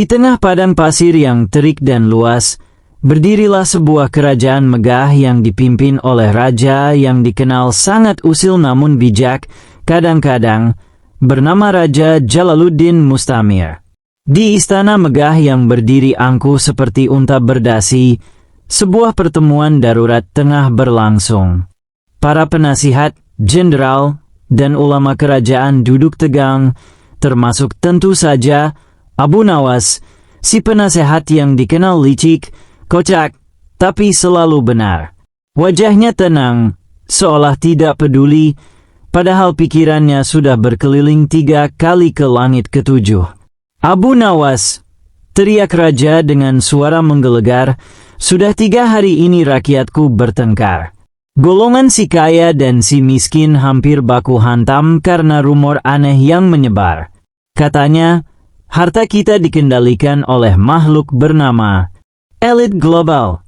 Di tengah padang pasir yang terik dan luas, berdirilah sebuah kerajaan megah yang dipimpin oleh raja yang dikenal sangat usil namun bijak, kadang-kadang, bernama Raja Jalaluddin Mustamir. Di istana megah yang berdiri angkuh seperti unta berdasi, sebuah pertemuan darurat tengah berlangsung. Para penasihat, jenderal, dan ulama kerajaan duduk tegang, termasuk tentu saja Abu Nawas, si penasehat yang dikenal licik, kocak, tapi selalu benar. Wajahnya tenang, seolah tidak peduli, padahal pikirannya sudah berkeliling 3 kali ke langit ke-7. Abu Nawas, teriak raja dengan suara menggelegar, sudah 3 hari ini rakyatku bertengkar. Golongan si kaya dan si miskin hampir baku hantam karena rumor aneh yang menyebar. Katanya, harta kita dikendalikan oleh makhluk bernama elit global.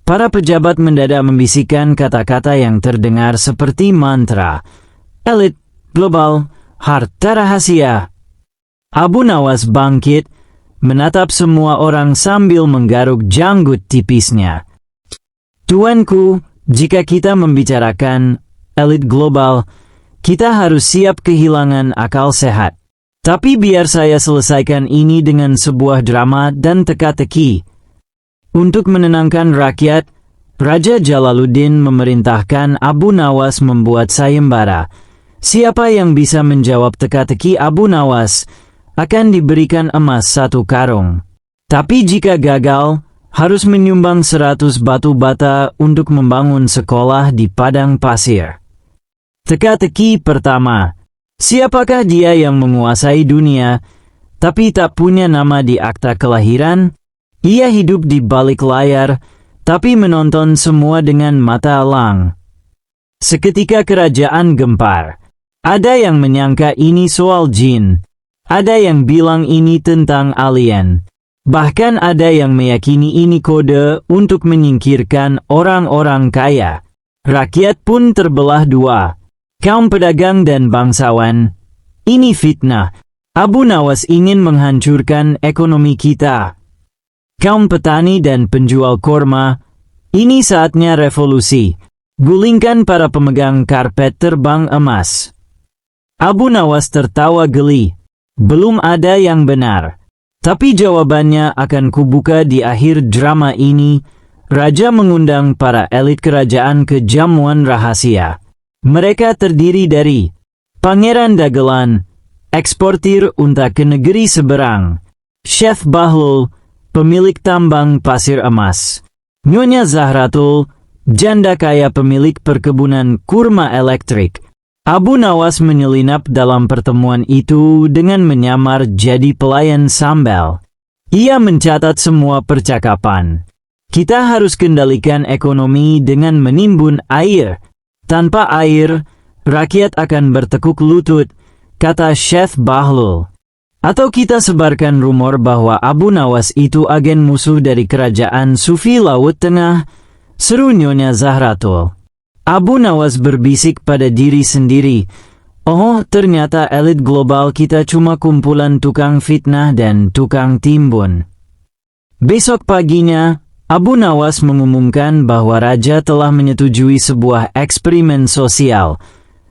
Para pejabat mendadak membisikkan kata-kata yang terdengar seperti mantra. Elit global, harta rahasia. Abu Nawas bangkit, menatap semua orang sambil menggaruk janggut tipisnya. Tuanku, jika kita membicarakan elit global, kita harus siap kehilangan akal sehat. Tapi biar saya selesaikan ini dengan sebuah drama dan teka-teki. Untuk menenangkan rakyat, Raja Jalaluddin memerintahkan Abu Nawas membuat sayembara. Siapa yang bisa menjawab teka-teki Abu Nawas akan diberikan emas 1 karung. Tapi jika gagal, harus menyumbang 100 batu bata untuk membangun sekolah di padang pasir. Teka-teki pertama, siapakah dia yang menguasai dunia, tapi tak punya nama di akta kelahiran? Ia hidup di balik layar, tapi menonton semua dengan mata elang. Seketika kerajaan gempar. Ada yang menyangka ini soal jin. Ada yang bilang ini tentang alien. Bahkan ada yang meyakini ini kode untuk menyingkirkan orang-orang kaya. Rakyat pun terbelah 2. Kaum pedagang dan bangsawan. Ini fitnah. Abu Nawas ingin menghancurkan ekonomi kita. Kaum petani dan penjual korma. Ini saatnya revolusi. Gulingkan para pemegang karpet terbang emas. Abu Nawas tertawa geli. Belum ada yang benar. Tapi jawabannya akan kubuka di akhir drama ini. Raja mengundang para elit kerajaan ke jamuan rahasia. Mereka terdiri dari Pangeran Dagelan, eksportir unta ke negeri seberang, Chef Bahlul, pemilik tambang pasir emas, Nyonya Zahratul, janda kaya pemilik perkebunan kurma elektrik. Abu Nawas menyelinap dalam pertemuan itu dengan menyamar jadi pelayan sambal. Ia mencatat semua percakapan. Kita harus kendalikan ekonomi dengan menimbun air. Tanpa air, rakyat akan bertekuk lutut, kata Chef Bahlul. Atau kita sebarkan rumor bahwa Abu Nawas itu agen musuh dari kerajaan Sufi Laut Tengah, seru Nyonya Zahratul. Abu Nawas berbisik pada diri sendiri. Oh, ternyata elit global kita cuma kumpulan tukang fitnah dan tukang timbun. Besok paginya, Abu Nawas mengumumkan bahwa raja telah menyetujui sebuah eksperimen sosial.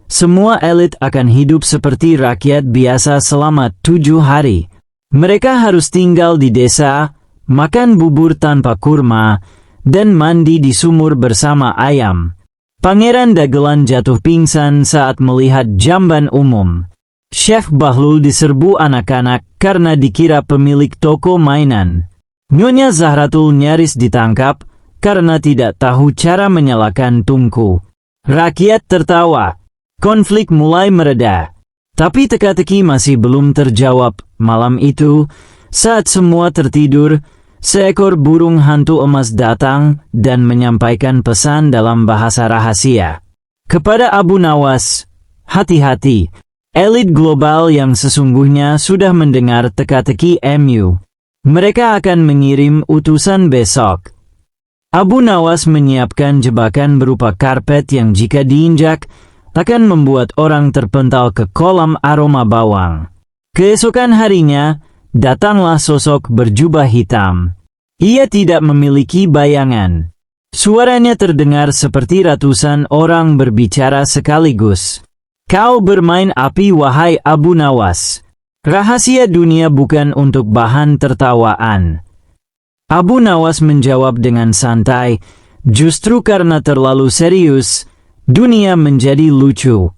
Semua elit akan hidup seperti rakyat biasa selama 7 hari. Mereka harus tinggal di desa, makan bubur tanpa kurma, dan mandi di sumur bersama ayam. Pangeran Dagelan jatuh pingsan saat melihat jamban umum. Chef Bahlul diserbu anak-anak karena dikira pemilik toko mainan. Nyonya Zahratul nyaris ditangkap karena tidak tahu cara menyalakan tungku. Rakyat tertawa. Konflik mulai mereda. Tapi teka-teki masih belum terjawab. Malam itu, saat semua tertidur, seekor burung hantu emas datang dan menyampaikan pesan dalam bahasa rahasia. Kepada Abu Nawas, hati-hati, elit global yang sesungguhnya sudah mendengar teka-teki MU. Mereka akan mengirim utusan besok. Abu Nawas menyiapkan jebakan berupa karpet yang jika diinjak, akan membuat orang terpental ke kolam aroma bawang. Keesokan harinya, datanglah sosok berjubah hitam. Ia tidak memiliki bayangan. Suaranya terdengar seperti ratusan orang berbicara sekaligus. Kau bermain api wahai Abu Nawas. Rahasia dunia bukan untuk bahan tertawaan. Abu Nawas menjawab dengan santai, justru karena terlalu serius, dunia menjadi lucu.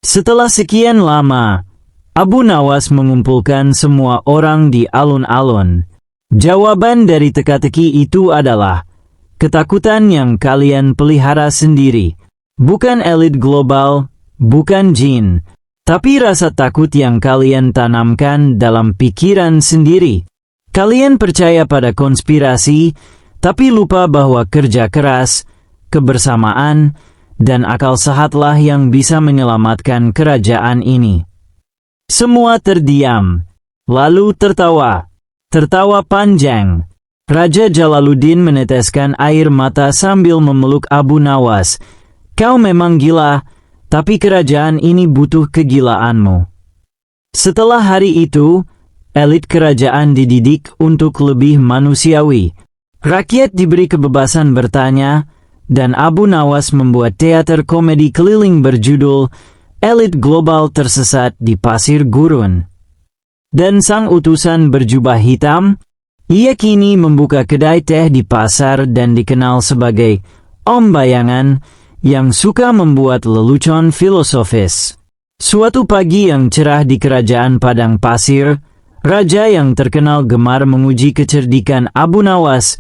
Setelah sekian lama, Abu Nawas mengumpulkan semua orang di alun-alun. Jawaban dari teka-teki itu adalah, ketakutan yang kalian pelihara sendiri. Bukan elit global, bukan jin, tapi rasa takut yang kalian tanamkan dalam pikiran sendiri. Kalian percaya pada konspirasi, tapi lupa bahwa kerja keras, kebersamaan, dan akal sehatlah yang bisa menyelamatkan kerajaan ini. Semua terdiam, lalu tertawa. Tertawa panjang. Raja Jalaluddin meneteskan air mata sambil memeluk Abu Nawas. Kau memang gila, tapi kerajaan ini butuh kegilaanmu. Setelah hari itu, elit kerajaan dididik untuk lebih manusiawi. Rakyat diberi kebebasan bertanya, dan Abu Nawas membuat teater komedi keliling berjudul Elit Global Tersesat di Pasir Gurun. Dan sang utusan berjubah hitam, ia kini membuka kedai teh di pasar dan dikenal sebagai Om Bayangan yang suka membuat lelucon filosofis. Suatu pagi yang cerah di kerajaan Padang Pasir, raja yang terkenal gemar menguji kecerdikan Abu Nawas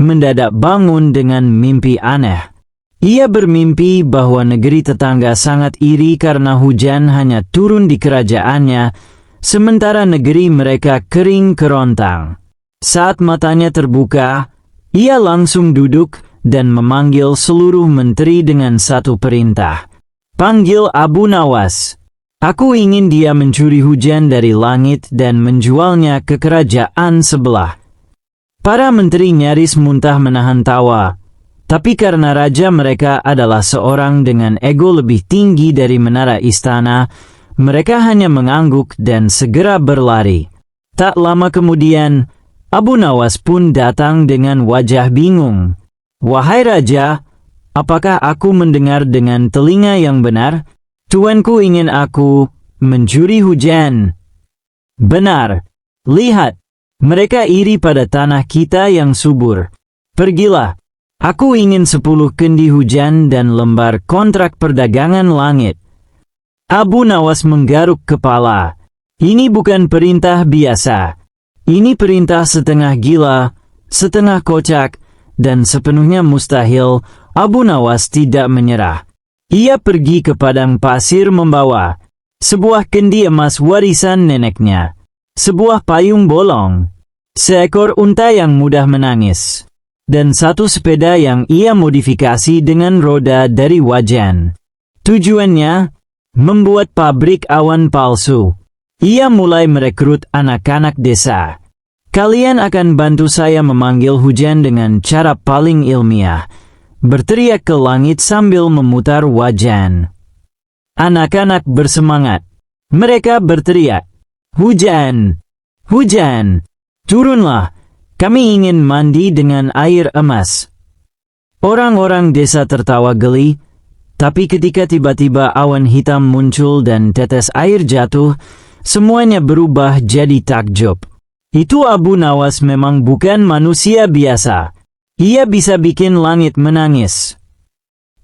mendadak bangun dengan mimpi aneh. Ia bermimpi bahwa negeri tetangga sangat iri karena hujan hanya turun di kerajaannya, sementara negeri mereka kering kerontang. Saat matanya terbuka, ia langsung duduk dan memanggil seluruh menteri dengan satu perintah. Panggil Abu Nawas. Aku ingin dia mencuri hujan dari langit dan menjualnya ke kerajaan sebelah. Para menteri nyaris muntah menahan tawa. Tapi karena raja mereka adalah seorang dengan ego lebih tinggi dari menara istana, mereka hanya mengangguk dan segera berlari. Tak lama kemudian, Abu Nawas pun datang dengan wajah bingung. Wahai raja, apakah aku mendengar dengan telinga yang benar? Tuanku ingin aku mencuri hujan. Benar. Lihat, mereka iri pada tanah kita yang subur. Pergilah. Aku ingin 10 kendi hujan dan lembar kontrak perdagangan langit. Abu Nawas menggaruk kepala. Ini bukan perintah biasa. Ini perintah setengah gila, setengah kocak, dan sepenuhnya mustahil. Abu Nawas tidak menyerah. Ia pergi ke padang pasir membawa sebuah kendi emas warisan neneknya, sebuah payung bolong, seekor unta yang mudah menangis, dan satu sepeda yang ia modifikasi dengan roda dari wajan. Tujuannya membuat pabrik awan palsu. Ia mulai merekrut anak-anak desa. Kalian akan bantu saya memanggil hujan dengan cara paling ilmiah. Berteriak ke langit sambil memutar wajan. Anak-anak bersemangat. Mereka berteriak, "Hujan! Hujan! Turunlah! Kami ingin mandi dengan air emas." Orang-orang desa tertawa geli. Tapi ketika tiba-tiba awan hitam muncul dan tetes air jatuh, semuanya berubah jadi takjub. Itu Abu Nawas memang bukan manusia biasa. Ia bisa bikin langit menangis.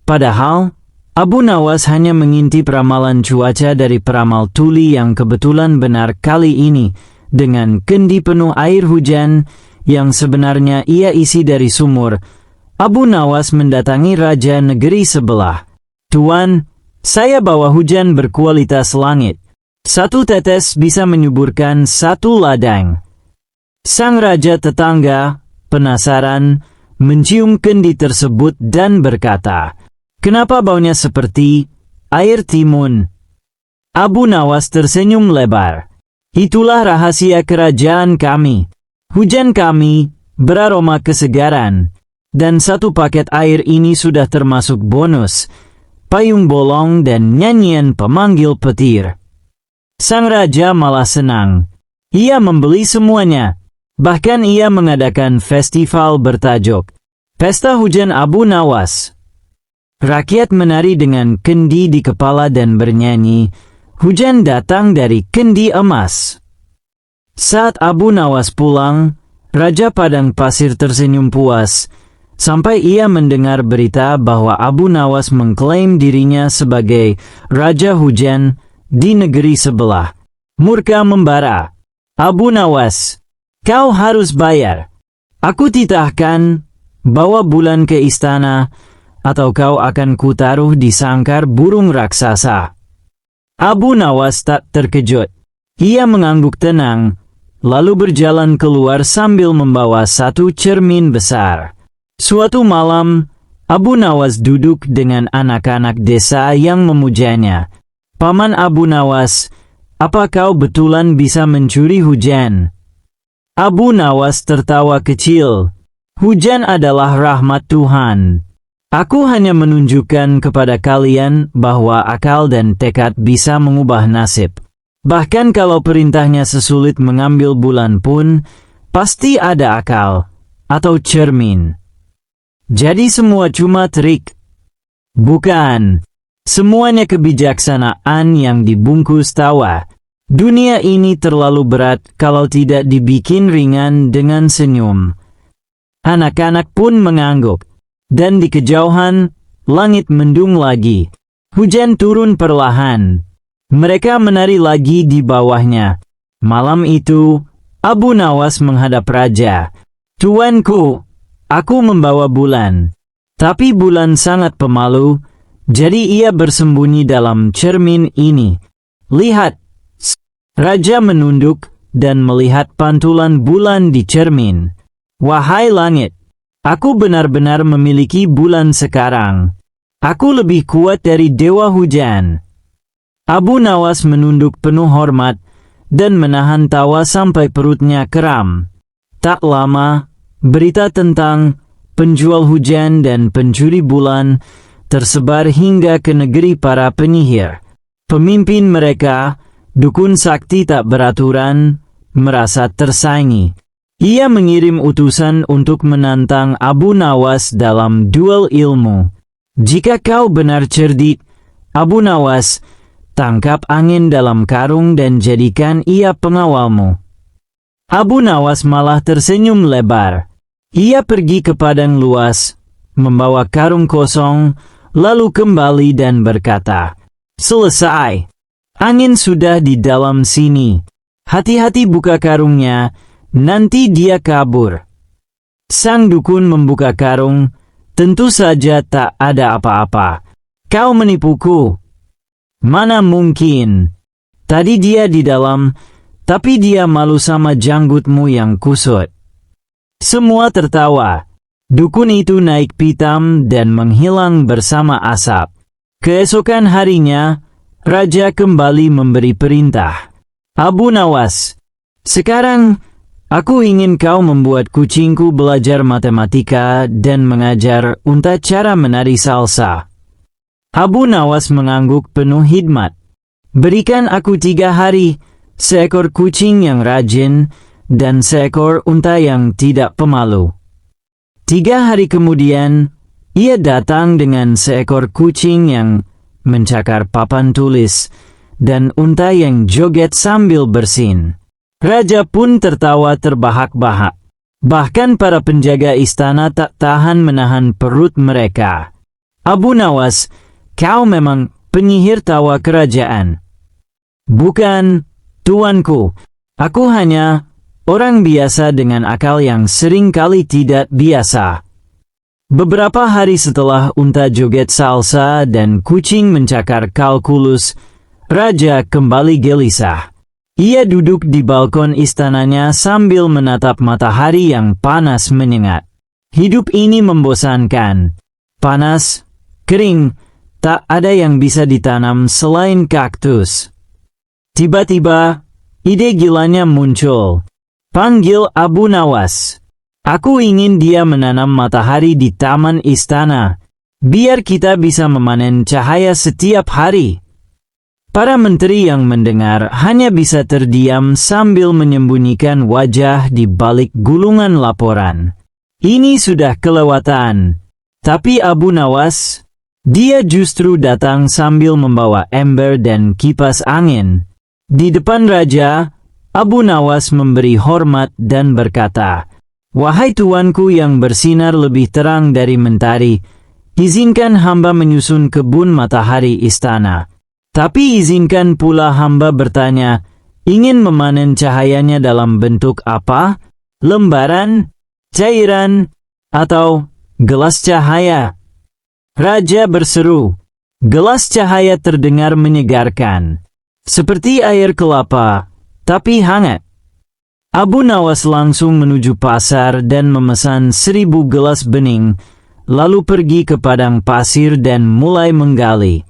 Padahal, Abu Nawas hanya mengintip ramalan cuaca dari peramal tuli yang kebetulan benar kali ini, dengan kendi penuh air hujan yang sebenarnya ia isi dari sumur. Abu Nawas mendatangi raja negeri sebelah. "Tuan, saya bawa hujan berkualitas langit. 1 tetes bisa menyuburkan 1 ladang." Sang raja tetangga, penasaran, mencium kendi tersebut dan berkata, "Kenapa baunya seperti air timun?" Abu Nawas tersenyum lebar. "Itulah rahasia kerajaan kami. Hujan kami beraroma kesegaran, dan 1 paket air ini sudah termasuk bonus, payung bolong dan nyanyian pemanggil petir." Sang raja malah senang. Ia membeli semuanya. Bahkan ia mengadakan festival bertajuk Pesta Hujan Abu Nawas. Rakyat menari dengan kendi di kepala dan bernyanyi, "Hujan datang dari kendi emas." Saat Abu Nawas pulang, Raja Padang Pasir tersenyum puas, sampai ia mendengar berita bahwa Abu Nawas mengklaim dirinya sebagai Raja Hujan di negeri sebelah. Murka membara. "Abu Nawas, kau harus bayar. Aku titahkan, bawa bulan ke istana, atau kau akan kutaruh di sangkar burung raksasa." Abu Nawas tak terkejut. Ia mengangguk tenang, lalu berjalan keluar sambil membawa satu cermin besar. Suatu malam, Abu Nawas duduk dengan anak-anak desa yang memujanya. "Paman Abu Nawas, apa kau betulan bisa mencuri hujan?" Abu Nawas tertawa kecil. "Hujan adalah rahmat Tuhan. Aku hanya menunjukkan kepada kalian bahwa akal dan tekad bisa mengubah nasib. Bahkan kalau perintahnya sesulit mengambil bulan pun, pasti ada akal atau cermin. Jadi semua cuma trik? Bukan. Semuanya kebijaksanaan yang dibungkus tawa. Dunia ini terlalu berat kalau tidak dibikin ringan dengan senyum." Anak-anak pun mengangguk. Dan di kejauhan, langit mendung lagi. Hujan turun perlahan. Mereka menari lagi di bawahnya. Malam itu, Abu Nawas menghadap raja. "Tuanku, aku membawa bulan. Tapi bulan sangat pemalu, jadi ia bersembunyi dalam cermin ini. Lihat." Raja menunduk dan melihat pantulan bulan di cermin. "Wahai langit, aku benar-benar memiliki bulan sekarang. Aku lebih kuat dari dewa hujan." Abu Nawas menunduk penuh hormat dan menahan tawa sampai perutnya kram. Tak lama, berita tentang penjual hujan dan pencuri bulan tersebar hingga ke negeri para penyihir. Pemimpin mereka, dukun sakti tak beraturan, merasa tersaingi. Ia mengirim utusan untuk menantang Abu Nawas dalam duel ilmu. "Jika kau benar cerdik, Abu Nawas, tangkap angin dalam karung dan jadikan ia pengawalmu." Abu Nawas malah tersenyum lebar. Ia pergi ke padang luas, membawa karung kosong, lalu kembali dan berkata, "Selesai. Angin sudah di dalam sini. Hati-hati buka karungnya, nanti dia kabur." Sang dukun membuka karung, tentu saja tak ada apa-apa. "Kau menipuku." "Mana mungkin. Tadi dia di dalam, tapi dia malu sama janggutmu yang kusut." Semua tertawa. Dukun itu naik pitam dan menghilang bersama asap. Keesokan harinya, raja kembali memberi perintah. "Abu Nawas, sekarang aku ingin kau membuat kucingku belajar matematika dan mengajar unta cara menari salsa." Abu Nawas mengangguk penuh hikmat. "Berikan aku 3 hari, seekor kucing yang rajin, dan seekor unta yang tidak pemalu." 3 hari kemudian, ia datang dengan seekor kucing yang mencakar papan tulis, dan unta yang joget sambil bersin. Raja pun tertawa terbahak-bahak. Bahkan para penjaga istana tak tahan menahan perut mereka. "Abu Nawas, kau memang penyihir tawa kerajaan." "Bukan, tuanku. Aku hanya orang biasa dengan akal yang sering kali tidak biasa." Beberapa hari setelah unta joget salsa dan kucing mencakar kalkulus, raja kembali gelisah. Ia duduk di balkon istananya sambil menatap matahari yang panas menyengat. Hidup ini membosankan. Panas, kering, tak ada yang bisa ditanam selain kaktus. Tiba-tiba, ide gilanya muncul. "Panggil Abu Nawas. Aku ingin dia menanam matahari di taman istana, biar kita bisa memanen cahaya setiap hari." Para menteri yang mendengar hanya bisa terdiam sambil menyembunyikan wajah di balik gulungan laporan. Ini sudah kelewatan. Tapi Abu Nawas, dia justru datang sambil membawa ember dan kipas angin. Di depan raja, Abu Nawas memberi hormat dan berkata, "Wahai tuanku yang bersinar lebih terang dari mentari, izinkan hamba menyusun kebun matahari istana. Tapi izinkan pula hamba bertanya, ingin memanen cahayanya dalam bentuk apa? Lembaran, cairan, atau gelas cahaya?" Raja berseru. Gelas cahaya terdengar menyegarkan. Seperti air kelapa, tapi hangat. Abu Nawas langsung menuju pasar dan memesan 1000 gelas bening, lalu pergi ke padang pasir dan mulai menggali.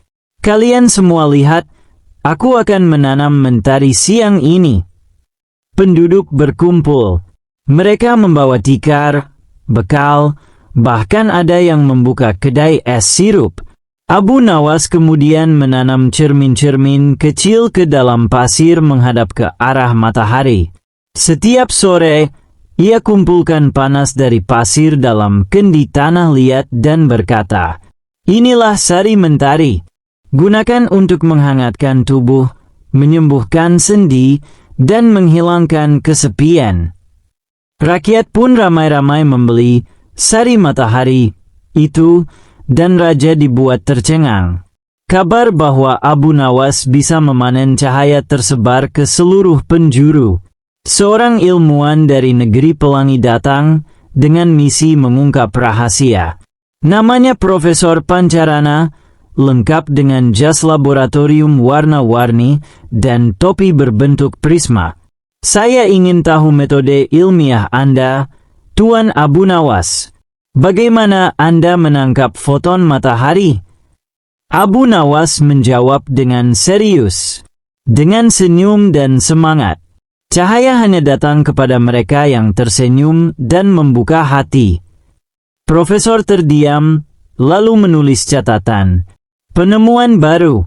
"Kalian semua lihat, aku akan menanam mentari siang ini." Penduduk berkumpul. Mereka membawa tikar, bekal, bahkan ada yang membuka kedai es sirup. Abu Nawas kemudian menanam cermin-cermin kecil ke dalam pasir menghadap ke arah matahari. Setiap sore, ia kumpulkan panas dari pasir dalam kendi tanah liat dan berkata, "Inilah sari mentari. Gunakan untuk menghangatkan tubuh, menyembuhkan sendi, dan menghilangkan kesepian." Rakyat pun ramai-ramai membeli sari matahari itu, dan raja dibuat tercengang. Kabar bahwa Abu Nawas bisa memanen cahaya tersebar ke seluruh penjuru. Seorang ilmuwan dari negeri pelangi datang dengan misi mengungkap rahasia. Namanya Profesor Pancarana, lengkap dengan jas laboratorium warna-warni dan topi berbentuk prisma. "Saya ingin tahu metode ilmiah Anda, Tuan Abu Nawas. Bagaimana Anda menangkap foton matahari?" Abu Nawas menjawab dengan serius, dengan senyum dan semangat. "Cahaya hanya datang kepada mereka yang tersenyum dan membuka hati." Profesor terdiam, lalu menulis catatan. Penemuan baru.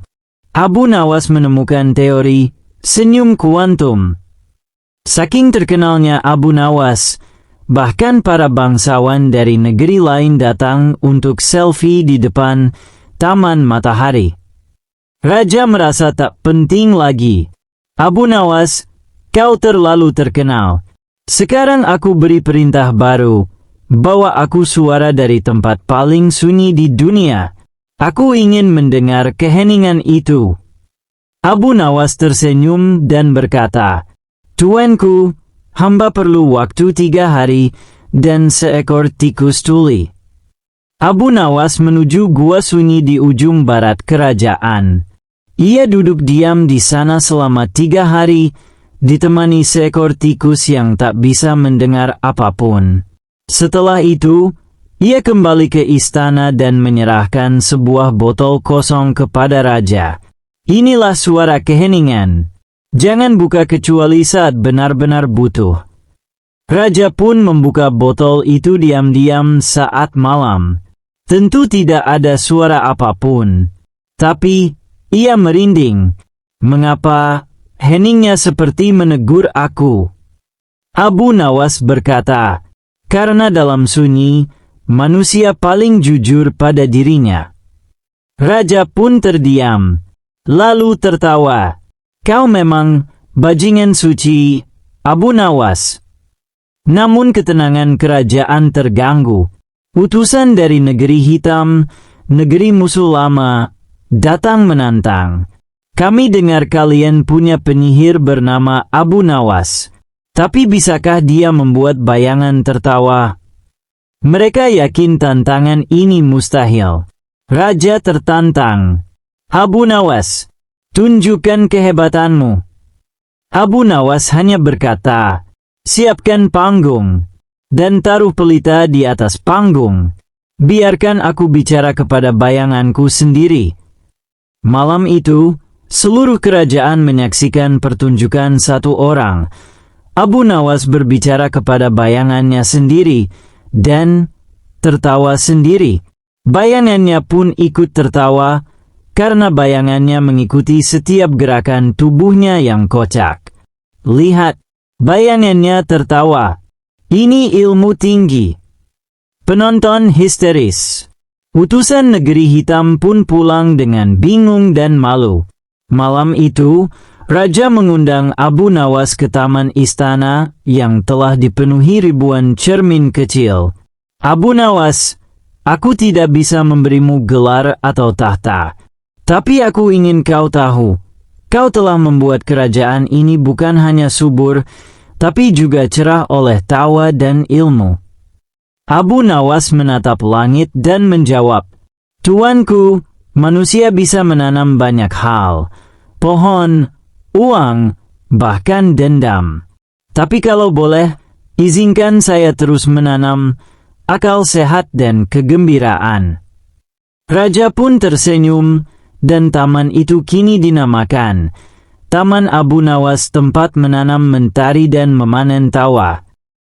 Abu Nawas menemukan teori senyum kuantum. Saking terkenalnya Abu Nawas, bahkan para bangsawan dari negeri lain datang untuk selfie di depan Taman Matahari. Raja merasa tak penting lagi. "Abu Nawas, kau terlalu terkenal. Sekarang aku beri perintah baru. Bawa aku suara dari tempat paling sunyi di dunia. Aku ingin mendengar keheningan itu." Abu Nawas tersenyum dan berkata, "Tuanku, hamba perlu waktu 3 hari dan seekor tikus tuli." Abu Nawas menuju gua sunyi di ujung barat kerajaan. Ia duduk diam di sana selama 3 hari, ditemani seekor tikus yang tak bisa mendengar apapun. Setelah itu, ia kembali ke istana dan menyerahkan sebuah botol kosong kepada raja. "Inilah suara keheningan. Jangan buka kecuali saat benar-benar butuh." Raja pun membuka botol itu diam-diam saat malam. Tentu tidak ada suara apapun. Tapi, ia merinding. Mengapa? Heningnya seperti menegur aku. Abu Nawas berkata, "Karena dalam sunyi, manusia paling jujur pada dirinya." Raja pun terdiam, lalu tertawa. "Kau memang bajingan suci, Abu Nawas." Namun ketenangan kerajaan terganggu. Utusan dari negeri hitam, negeri musuh lama, datang menantang. "Kami dengar kalian punya penyihir bernama Abu Nawas. Tapi bisakah dia membuat bayangan tertawa?" Mereka yakin tantangan ini mustahil. Raja tertantang. "Abu Nawas, tunjukkan kehebatanmu." Abu Nawas hanya berkata, "Siapkan panggung, dan taruh pelita di atas panggung. Biarkan aku bicara kepada bayanganku sendiri." Malam itu, seluruh kerajaan menyaksikan pertunjukan satu orang. Abu Nawas berbicara kepada bayangannya sendiri, dan tertawa sendiri. Bayangannya pun ikut tertawa, karena bayangannya mengikuti setiap gerakan tubuhnya yang kocak. Lihat, bayangannya tertawa. Ini ilmu tinggi. Penonton histeris. Utusan negeri hitam pun pulang dengan bingung dan malu. Malam itu, Raja mengundang Abu Nawas ke taman istana yang telah dipenuhi ribuan cermin kecil. Abu Nawas, aku tidak bisa memberimu gelar atau tahta. Tapi aku ingin kau tahu, kau telah membuat kerajaan ini bukan hanya subur, tapi juga cerah oleh tawa dan ilmu. Abu Nawas menatap langit dan menjawab, Tuanku, manusia bisa menanam banyak hal. Pohon, uang, bahkan dendam. Tapi kalau boleh, izinkan saya terus menanam akal sehat dan kegembiraan. Raja pun tersenyum, dan taman itu kini dinamakan Taman Abu Nawas, tempat menanam mentari dan memanen tawa.